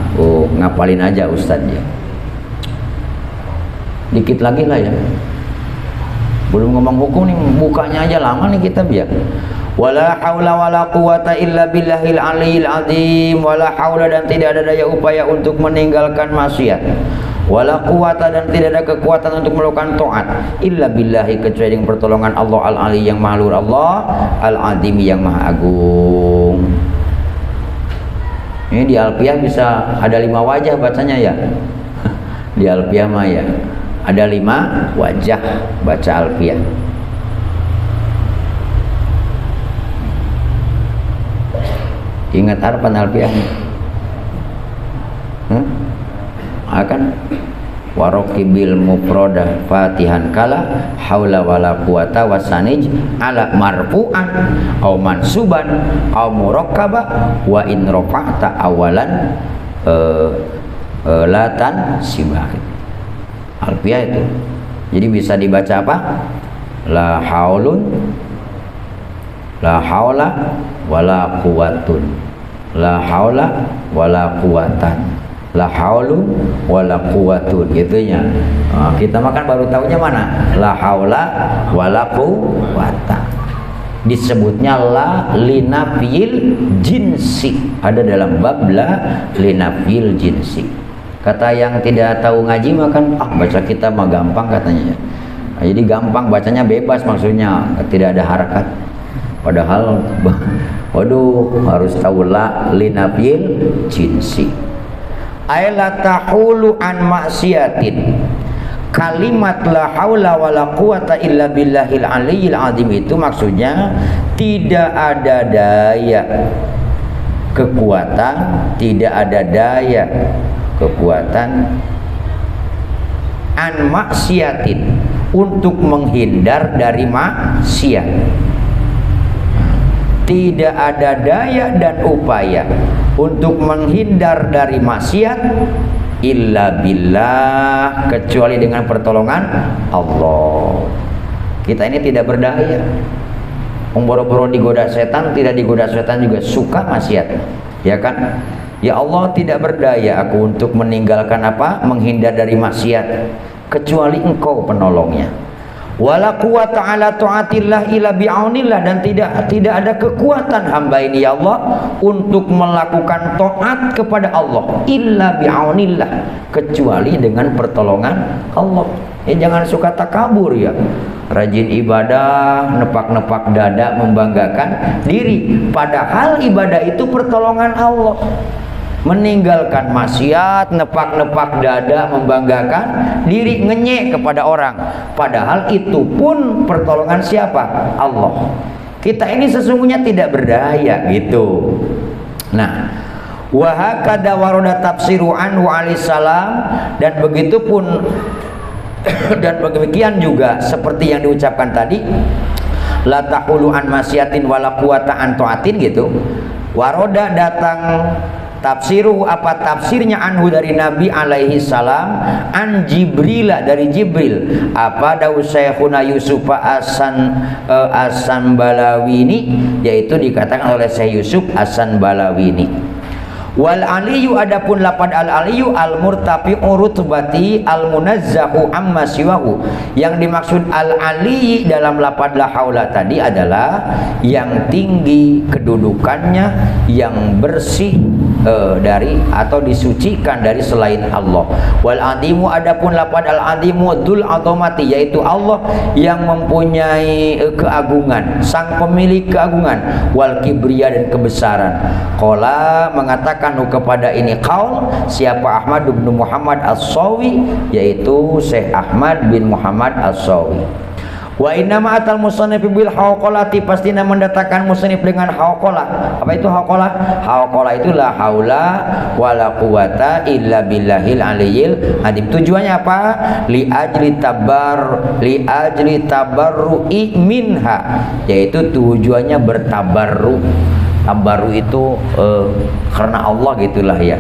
ngapalin aja ustaz ya. Dikit lagi lah ya. Belum ngomong hukum nih, bukanya aja lama nih kitab ya. Wala haula wala quwata illa billahil aliyil azim. Wala haula, dan tidak ada daya upaya untuk meninggalkan maksiat. Wala quwata, dan tidak ada kekuatan untuk melakukan taat illa billahi, kecuali dengan pertolongan Allah al-ali yang maha luhur, Allah al-azim yang maha agung. Ini di alfiyah bisa ada 5 wajah bacanya ya. Di alfiyah mah ya ada 5 wajah baca alfiyah. Ingat arpan alfiyah? Akan warokibil mufroda fatihan kala haula wala quwata wasanij ala marfu'an au mansuban au murakkaba wa in rafa'ta awalan latan sibah. Alfiyah itu jadi bisa dibaca apa? La haulun, la haula wala quwatun, la haula wala quwatan, la haulu wala quwatun gitunya. Kita makan baru tahunya mana? La haula wala quwata. Disebutnya la linafil jinsi, ada dalam bab la linafil jinsi. Kata yang tidak tahu ngaji makan baca kita mah gampang katanya. Jadi gampang bacanya, bebas maksudnya, tidak ada harakat. Padahal waduh harus tahu la linafil jinsi. Aila tahulu an maksiatin. Kalimat la haula wala quwata illa billahil aliyil azim itu maksudnya tidak ada daya kekuatan, tidak ada daya kekuatan an maksiatin, untuk menghindar dari maksiat. Tidak ada daya dan upaya untuk menghindar dari maksiat illa billah, kecuali dengan pertolongan Allah. Kita ini tidak berdaya. Boro-boro digoda setan, tidak digoda setan juga suka maksiat, ya kan? Ya Allah, tidak berdaya aku untuk meninggalkan apa? Menghindar dari maksiat, kecuali Engkau penolongnya. Wala quwata ala taatillah illa bi'aunillah, dan tidak ada kekuatan hamba ini ya Allah untuk melakukan taat kepada Allah illa bi'aunillah, kecuali dengan pertolongan Allah. Jangan suka takabur ya, rajin ibadah, nepak-nepak dada, membanggakan diri, padahal ibadah itu pertolongan Allah. Meninggalkan maksiat, nepak-nepak dada, membanggakan diri, ngenyek kepada orang, padahal itu pun pertolongan siapa? Allah. Kita ini sesungguhnya tidak berdaya gitu. Nah, Wa hakada waroda tafsiru anhu alaihissalam, dan begitupun dan demikian juga seperti yang diucapkan tadi, la tahulu an masyiatin wala quwata an taatin gitu. Waroda datang tafsiru apa tafsirnya anhu dari Nabi alaihi salam, an Jibril dari Jibril, apa dawu Syekhuna Yusuf Asan Balawini, yaitu dikatakan oleh Syekh Yusuf Asan Balawini. Wal aliyu adapun lapad al aliyu al murtafi urutbati al munazzahu amma siwahu, yang dimaksud al ali dalam lapad la haula tadi adalah yang tinggi kedudukannya, yang bersih dari atau disucikan dari selain Allah. Wal adimu adapun lapad al adimu dul azamati, yaitu Allah yang mempunyai keagungan, sang pemilik keagungan, wal kibriya dan kebesaran. Qala mengatakan kepada ini qaul siapa Ahmad bin Muhammad As-Sawi, yaitu Syekh Ahmad bin Muhammad As-Sawi. Wa inna ma atal musannif bil haqalati, pastinya mendatangkan musannif dengan haqalah. Apa itu haqalah? Haqalah itu la haula wala quwata illa billahil aliyil azim. Tujuannya apa? Li ajli tabarru'i minha, yaitu tujuannya bertabarru. Tabarru itu karena Allah gitulah ya.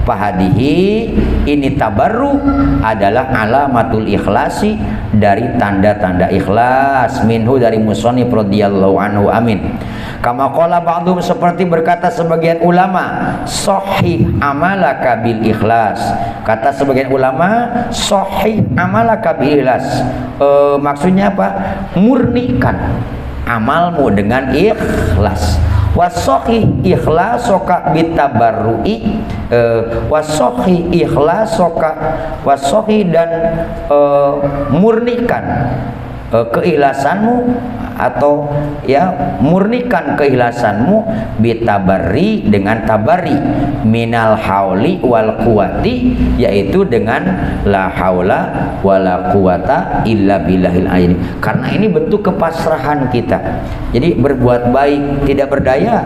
Fahadihi, ini tabarru adalah alamatul ikhlasi, dari tanda-tanda ikhlas, minhu dari musannif radhiyallahu anhu, amin. Kama qala ba'dhum, seperti berkata sebagian ulama, sahih amalaka bil ikhlas. Kata sebagian ulama, sahih amalaka bil ikhlas. Maksudnya apa? Murnikan amalmu dengan ikhlas. Wasohi ikhlasoka bitabarru'i, wasohi ikhlasoka, wasohi dan murnikan keikhlasanmu, atau ya murnikan keikhlasanmu, bitabarri dengan tabari, minal hauli wal quwati, yaitu dengan la haula wala quwata illa billahil azim. Karena ini bentuk kepasrahan kita. Jadi berbuat baik tidak berdaya,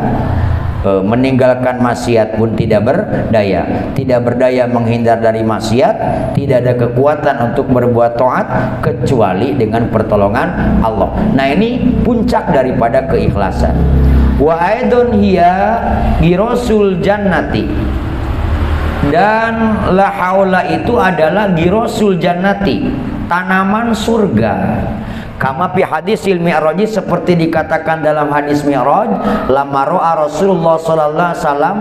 meninggalkan maksiat pun tidak berdaya menghindar dari maksiat, tidak ada kekuatan untuk berbuat taat kecuali dengan pertolongan Allah. Nah, ini puncak daripada keikhlasan. Wa aidun hiya girosul jannati, dan la haula itu adalah girosul jannati, tanaman surga. Kama fi hadisil mi'raj, seperti dikatakan dalam hadis mi'raj, lamma ra'a Rasulullah sallallahu alaihi wasallam,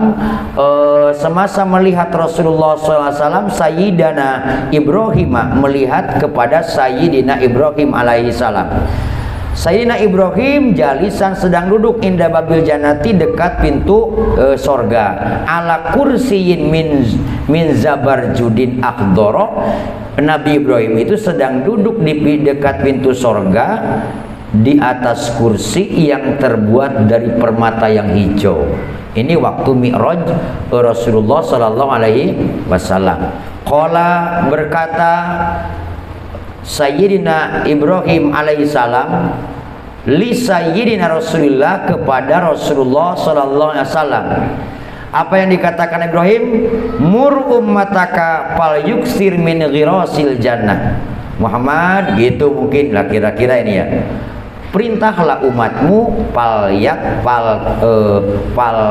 semasa melihat Rasulullah sallallahu alaihi wasallam Sayyidina Ibrahim, melihat kepada Sayyidina Ibrahim alaihi salam. Sayyidina Ibrahim jalisan, sedang duduk, inda babil jannati, dekat pintu sorga, ala kursiyin min zabarjudin akhdara. Nabi Ibrahim itu sedang duduk di dekat pintu sorga, di atas kursi yang terbuat dari permata yang hijau. Ini waktu mi'raj Rasulullah sallallahu alaihi wasallam. Qala, berkata Sayyidina Ibrahim alaihissalam li Sayyidina Rasulullah, kepada Rasulullah sallallahu alaihi wasallam. Apa yang dikatakan Ibrahim? Mur ummataka fal yuksir min ghirasil jannah. Muhammad, gitu mungkin lah kira-kira ini ya. Perintahlah umatmu fal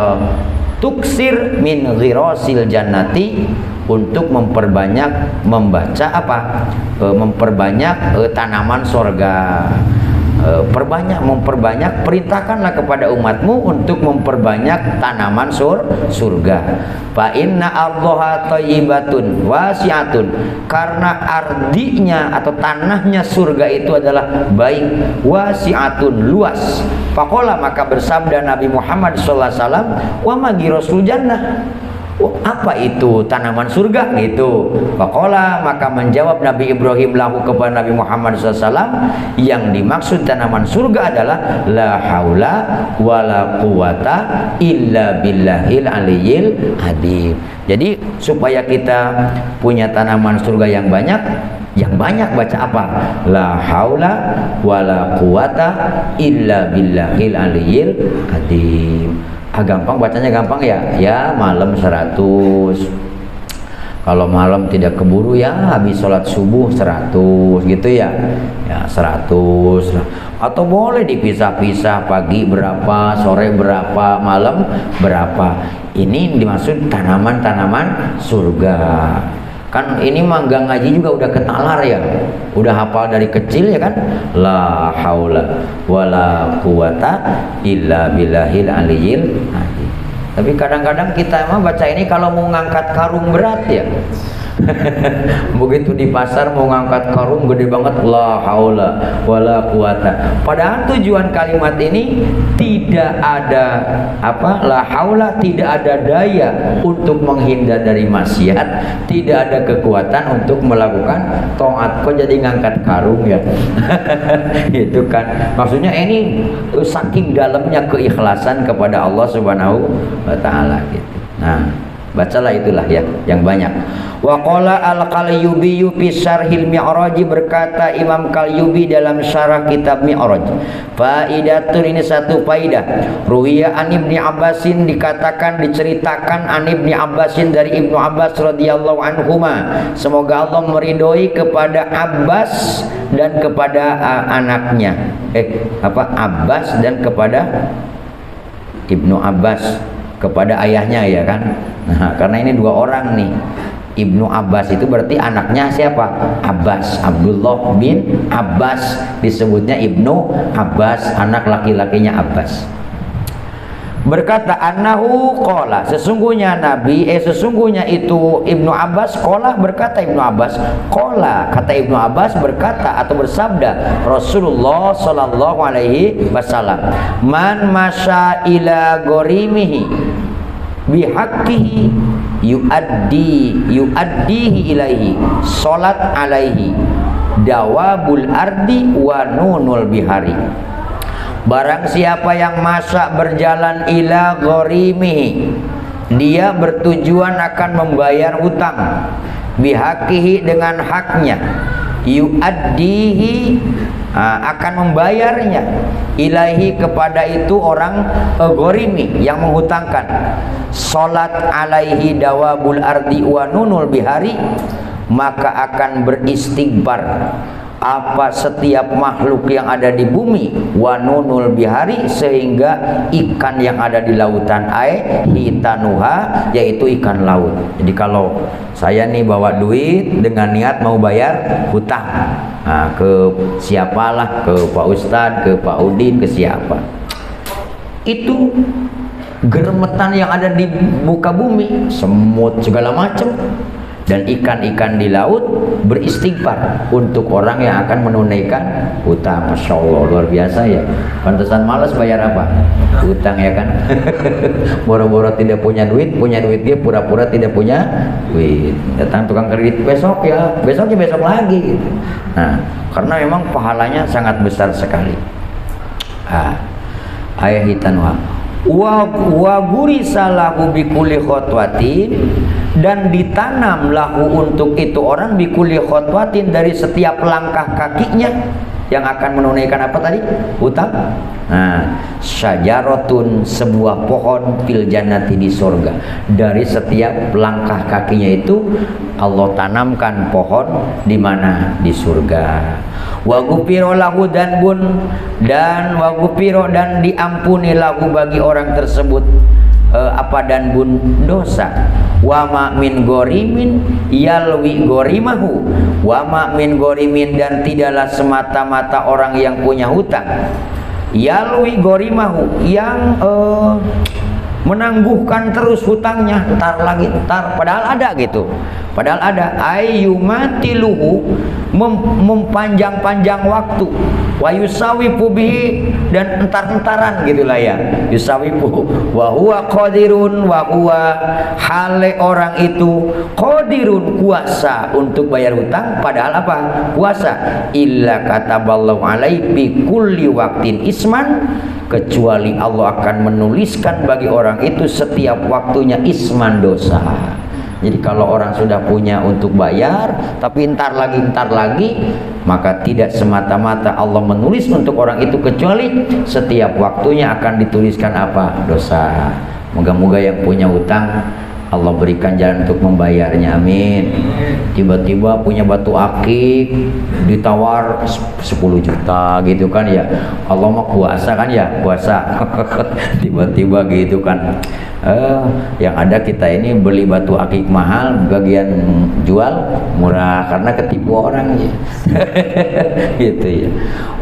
tuksir min ghirasil jannati, untuk memperbanyak membaca apa? Memperbanyak tanaman surga. Memperbanyak, perintahkanlah kepada umatmu untuk memperbanyak tanaman surga. Fa inna ardhaha thayyibatun wasi'atun, karena ardinya atau tanahnya surga itu adalah baik, wasi'atun, luas. Faqala, maka bersabda Nabi Muhammad sallallahu alaihi wasallam, wa ma ghirasul jannah, apa itu tanaman surga gitu. Faqala, maka menjawab Nabi Ibrahim lahu kepada Nabi Muhammad SAW, yang dimaksud tanaman surga adalah la haula wala quwata illa billahil aliyil azim. Jadi supaya kita punya tanaman surga yang banyak baca apa? La haula wala quwata illa billahil aliyil azim. gampang bacanya gampang ya. Ya malam 100. Kalau malam tidak keburu ya habis sholat subuh 100 gitu ya. Ya 100 lah. Atau boleh dipisah-pisah, pagi berapa, sore berapa, malam berapa. Ini dimaksud tanaman-tanaman surga. Kan ini mah gak ngaji juga udah ketalar ya, udah hafal dari kecil ya kan. La haula wala quwata illa billahil aliyil azim. Tapi kadang-kadang kita emang baca ini kalau mau ngangkat karung berat ya. Begitu di pasar mau ngangkat karung gede banget, la haula wala quwata. Padahal tujuan kalimat ini tidak ada apa, la haula, tidak ada daya untuk menghindar dari maksiat, tidak ada kekuatan untuk melakukan taat. Kok jadi ngangkat karung ya? Itu kan maksudnya ini saking dalamnya keikhlasan kepada Allah Subhanahu wa taala gitu. Nah, bacalah itulah ya yang banyak. Wa qala al-Qalyubi fi syarhil Mi'raj, berkata Imam Qalyubi dalam syarah kitab Mi'raj, faidatun, ini satu faidah. Ruwiya an Ibni Abbasin, dikatakan diceritakan an Ibni Abbasin, dari Ibnu Abbas radhiyallahu anhuma, semoga Allah meridhoi kepada Abbas dan kepada anaknya. Abbas dan kepada Ibnu Abbas, kepada ayahnya ya kan. Nah, karena ini dua orang nih. Ibnu Abbas itu berarti anaknya siapa? Abbas, Abdullah bin Abbas, disebutnya Ibnu Abbas, anak laki-lakinya Abbas. Berkata annahu qala, sesungguhnya Nabi sesungguhnya itu Ibnu Abbas, qala, berkata Ibnu Abbas, qala, kata Ibnu Abbas berkata atau bersabda Rasulullah sallallahu alaihi wasallam, man masya ila gorimihi bihaqqihi yuaddihi ilaihi salat alaihi dawabul ardi wa nunul bihari. Barang siapa yang masa berjalan ila gharimihi, dia bertujuan akan membayar hutang, bihaqqihi, dengan haknya, yuaddihi, akan membayarnya, ilaihi, kepada itu orang gharimi yang menghutangkan, salat alaihi dawabul ardi wa nunul bihari, maka akan beristighfar apa setiap makhluk yang ada di bumi, wa nunul bihari, sehingga ikan yang ada di lautan air, hitanuha, yaitu ikan laut. Jadi kalau saya nih bawa duit dengan niat mau bayar hutang, nah, ke siapalah, ke Pak Ustadz, ke Pak Udin, ke siapa, itu geremetan yang ada di muka bumi, semut segala macam, dan ikan-ikan di laut beristighfar untuk orang yang akan menunaikan hutang. Masya Allah, luar biasa ya. Pantesan malas bayar apa? Hutang ya kan. Boro-boro tidak punya duit dia pura-pura tidak punya duit. Datang tukang kredit, besok ya, besok lagi gitu. Nah, karena memang pahalanya sangat besar sekali. Ayah hitanwa wa gurisa lahu bikulli khotwatin, dan ditanam lahu untuk itu orang bikulli khotwatin, dari setiap langkah kakinya yang akan menunaikan apa tadi? Hutang. Nah, syajaratun, sebuah pohon, fil jannati, di surga. Dari setiap langkah kakinya itu Allah tanamkan pohon di mana? Di surga. Wa ghufira lahu danbun, dan wa ghufira, dan diampuni lahu bagi orang tersebut danbun, dosa. Wa ma min gorimin yalwi gorimahu, wa ma min gorimin, dan tidaklah semata-mata orang yang punya hutang, yalwi gorimahu, yang menangguhkan terus hutangnya, ntar lagi ntar, padahal ada gitu, padahal ada, ayyumatiluhu, mempanjang-panjang waktu, wa yusawifu bihi, dan entar-entaran gitulah ya, yusawifu, wa huwa qadirun, wa huwa, hale orang itu, qadirun, kuasa untuk bayar hutang, padahal apa? Kuasa. Illa kataballahu alaihi bi kulli waqtin isman, kecuali Allah akan menuliskan bagi orang itu setiap waktunya isman, dosa. Jadi kalau orang sudah punya untuk bayar tapi entar lagi, maka tidak semata-mata Allah menulis untuk orang itu, kecuali setiap waktunya akan dituliskan apa? Dosa. Moga-moga yang punya utang Allah berikan jalan untuk membayarnya, amin. Tiba-tiba punya batu akik ditawar 10 juta gitu kan ya, Allah mah kuasa kan ya, kuasa. Tiba-tiba gitu kan, yang ada kita ini beli batu akik mahal, bagian jual murah karena ketipu orang ya. Gitu ya.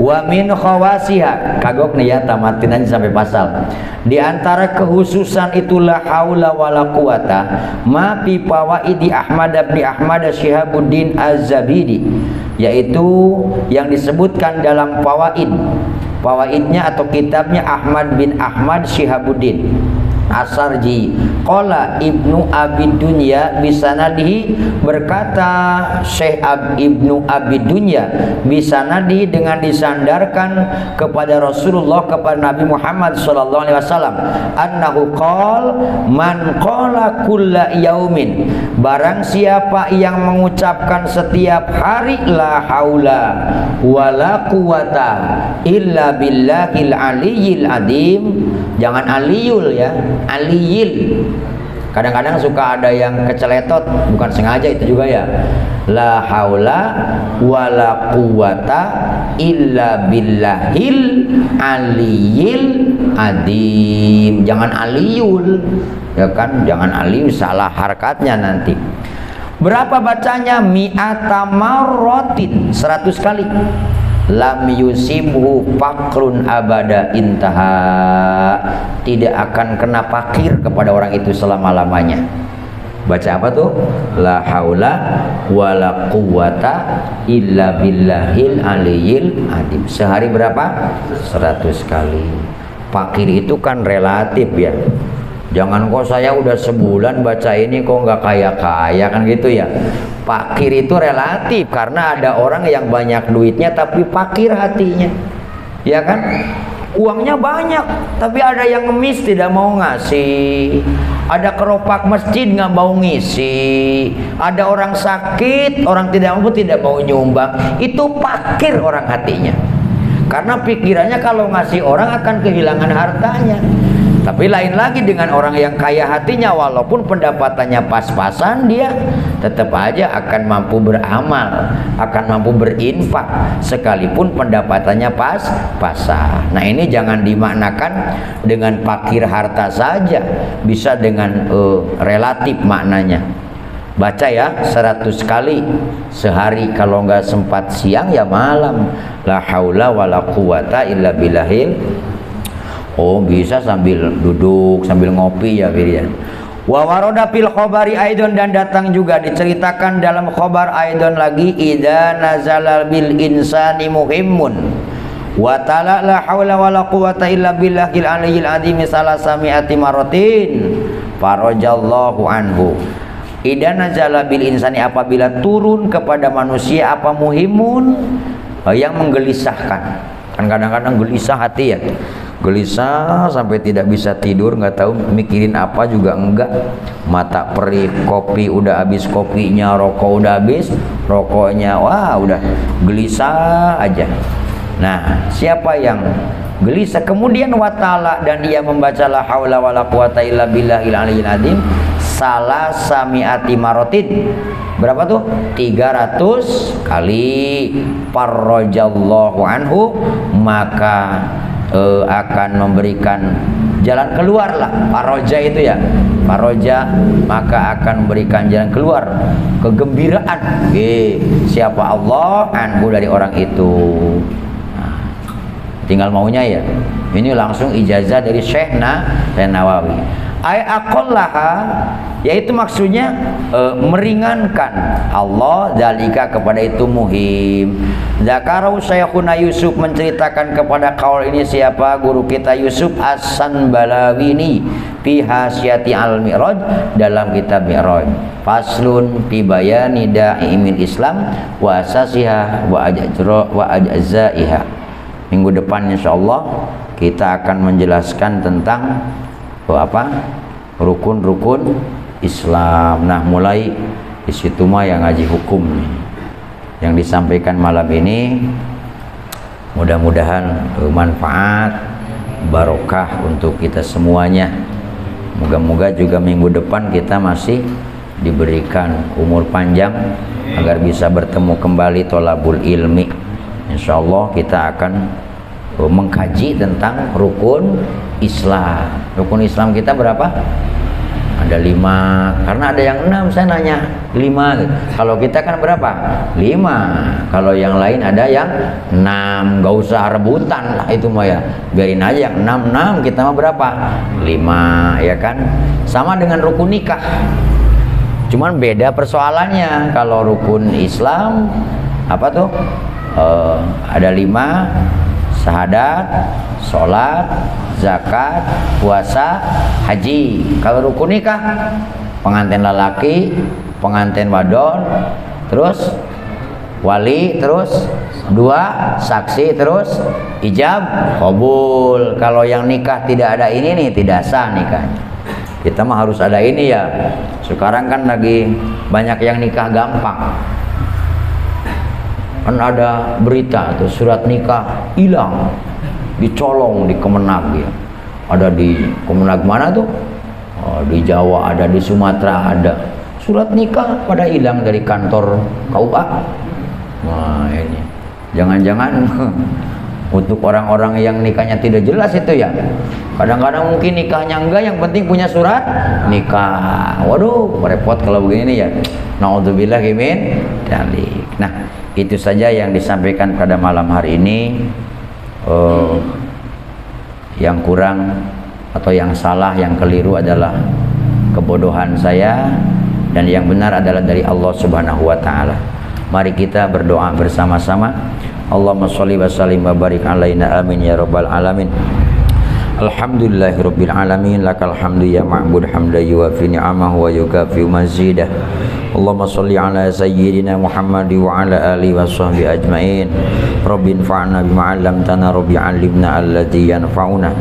Wa min khawasiha, kagok nih ya, tamatin aja sampai pasal. Di antara kekhususan itulah haula wala quwata ma fi fawaidi Ahmad bin Ahmad Syihabuddin Az-Zabidi, yaitu yang disebutkan dalam fawaidnya atau kitabnya Ahmad bin Ahmad Syihabuddin As-Sarji. Qala Ibnu Abi Dunya bisanadihi, berkata Syekh Ibnu Abi Dunya bisanadihi, dengan disandarkan kepada Rasulullah, kepada Nabi Muhammad sallallahu alaihi wasallam, annahu qala man qala kulla yaumin, barang siapa yang mengucapkan setiap hari la haula wala quwata illa billahil aliyyil adim, jangan aliyul ya, aliyil. Kadang-kadang suka ada yang keceletot, bukan sengaja itu juga ya. La haula wala quwata illa billahil aliyil adim, jangan aliyul ya kan, jangan aliyul, salah harkatnya nanti. Berapa bacanya? Mi'ata marrotin, 100 kali. Lam yusibhu fakrun abada intaha, tidak akan kena fakir kepada orang itu selama-lamanya. Baca apa tuh? La haula wala quwata illa billahil aliyil adim. Sehari berapa? 100 kali. Fakir itu kan relatif ya. Jangan kok saya udah sebulan baca ini kok nggak kaya-kaya kan gitu ya. Fakir itu relatif, karena ada orang yang banyak duitnya tapi fakir hatinya, ya kan? Uangnya banyak tapi ada yang ngemis, tidak mau ngasih. Ada keropak masjid nggak mau ngisi. Ada orang sakit, orang tidak mampu, tidak mau nyumbang. Itu fakir orang hatinya, karena pikirannya kalau ngasih orang akan kehilangan hartanya. Tapi lain lagi dengan orang yang kaya hatinya, walaupun pendapatannya pas-pasan, dia tetap aja akan mampu beramal, akan mampu berinfak sekalipun pendapatannya pas-pasan. Nah ini jangan dimaknakan dengan fakir harta saja, bisa dengan relatif maknanya. Baca ya 100 kali sehari, kalau nggak sempat siang ya malam. La haula wala quwata illa billahil. Oh bisa sambil duduk, sambil ngopi ya Firyan. Wa waroda fil khobari aidon, dan datang juga diceritakan dalam khobar aidon lagi, idza nazala bil insani muhimmun wa ta'ala la haula wala quwata illa billahil aliyyil azim salasami'ati maratin farajallahu anhu. Idza nazala bil insani, apabila turun kepada manusia apa muhimun, yang menggelisahkan. Kan kadang-kadang gelisah hati ya, gelisah sampai tidak bisa tidur, nggak tahu mikirin apa juga enggak, mata perih, kopi udah habis kopinya, rokok udah habis rokoknya, wah udah gelisah aja. Nah siapa yang gelisah kemudian wata'ala, dan dia membaca la haula wala quwata illa billahil aliyyil azim salasami'ati marotin, berapa tuh? 300 kali. Farrajallahu anhu, maka akan memberikan jalan keluar lah. Faroja itu ya, faroja, maka akan memberikan jalan keluar, kegembiraan. Siapa? Allah anhu, dari orang itu. Nah, tinggal maunya ya. Ini langsung ijazah dari Syekh Nawawi. Ay aqallaha, yaitu maksudnya meringankan Allah dalika, kepada itu muhim. Zakarau Syekhuna Yusuf, menceritakan kepada kaul ini siapa? Guru kita Yusuf As-Sanbalawini fi Hasyati al-Mi'raj, dalam kitab Mi'raj. Faslun fi bayani da'imil Islam wa asasiha wa ajzaiha. Minggu depan insyaallah kita akan menjelaskan tentang rukun-rukun Islam. Nah, mulai di situ mah yang ngaji hukum nih. Yang disampaikan malam ini mudah-mudahan bermanfaat, barokah untuk kita semuanya. Moga-moga juga minggu depan kita masih diberikan umur panjang agar bisa bertemu kembali tholabul ilmi. Insyaallah kita akan mengkaji tentang rukun Islam. Rukun Islam kita berapa? Ada 5, karena ada yang 6, saya nanya 5. Kalau kita kan berapa? 5. Kalau yang lain ada yang 6. Gak usah rebutan lah itu mah ya, biarin aja yang 6 kita mah berapa? 5, ya kan? Sama dengan rukun nikah, cuman beda persoalannya. Kalau rukun Islam apa tuh? Ada 5: syahadat, sholat, zakat, puasa, haji. Kalau rukun nikah, pengantin lelaki, pengantin wadon, terus wali, terus 2 saksi, terus ijab qabul. Kalau yang nikah tidak ada ini nih, tidak sah nikahnya. Kita mah harus ada ini ya. Sekarang kan lagi banyak yang nikah gampang. Kan ada berita tuh surat nikah hilang, dicolong di Kemenag ya. Ada di Kemenag mana tuh? Di Jawa ada, di Sumatera ada. Surat nikah pada hilang dari kantor KUA. Nah ini, jangan-jangan untuk orang-orang yang nikahnya tidak jelas itu ya. Kadang-kadang mungkin nikahnya enggak, yang penting punya surat nikah. Waduh, repot kalau begini ya. Naudzubillah min dzalik. Nah, itu saja yang disampaikan pada malam hari ini. Yang kurang atau yang salah, yang keliru adalah kebodohan saya, dan yang benar adalah dari Allah Subhanahu wa taala. Mari kita berdoa bersama-sama. Allahumma sholli wa sallim wa barik alaina, amin ya rabbal alamin. Alhamdulillahirabbil alamin, lakal hamdu ya ma'bud hamda yuwafi ni'amahu wa yukafi mazidah. Allahumma sholli ala sayyidina Muhammad wa ala alihi wa sahbihi ajmain. Rabbi anfa'na bima 'allamtana, rabbi 'allimna alladhi yanfa'una,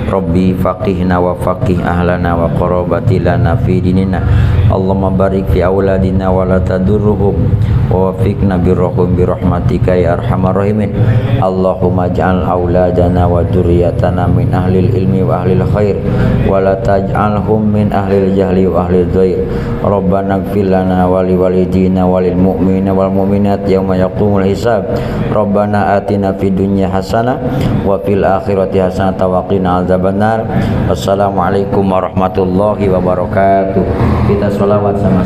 rabbi faqihna wa faqih ahlana wa qarabati lana fi dinina. Allahumma barik fi auladina wa la tadurruhum wa wafiqna birrahum birahmatika ya arhamar rahimin. Allahumma ja'al auladana wa dzurriyyatana min ahlil ilmi wa ahlil khair wa la taj'alhum min ahlil jahli wa ahlil dhair. Rabbana ighfir lana wa liwalidina wa lil mu'minina wal mu'minat yauma yaqumul hisab. Rabbana atina fid dunya hasanah wa fil akhirati hasanah wa qina adzabannar. Wassalamualaikum warahmatullahi wabarakatuh. Kita sholawat sama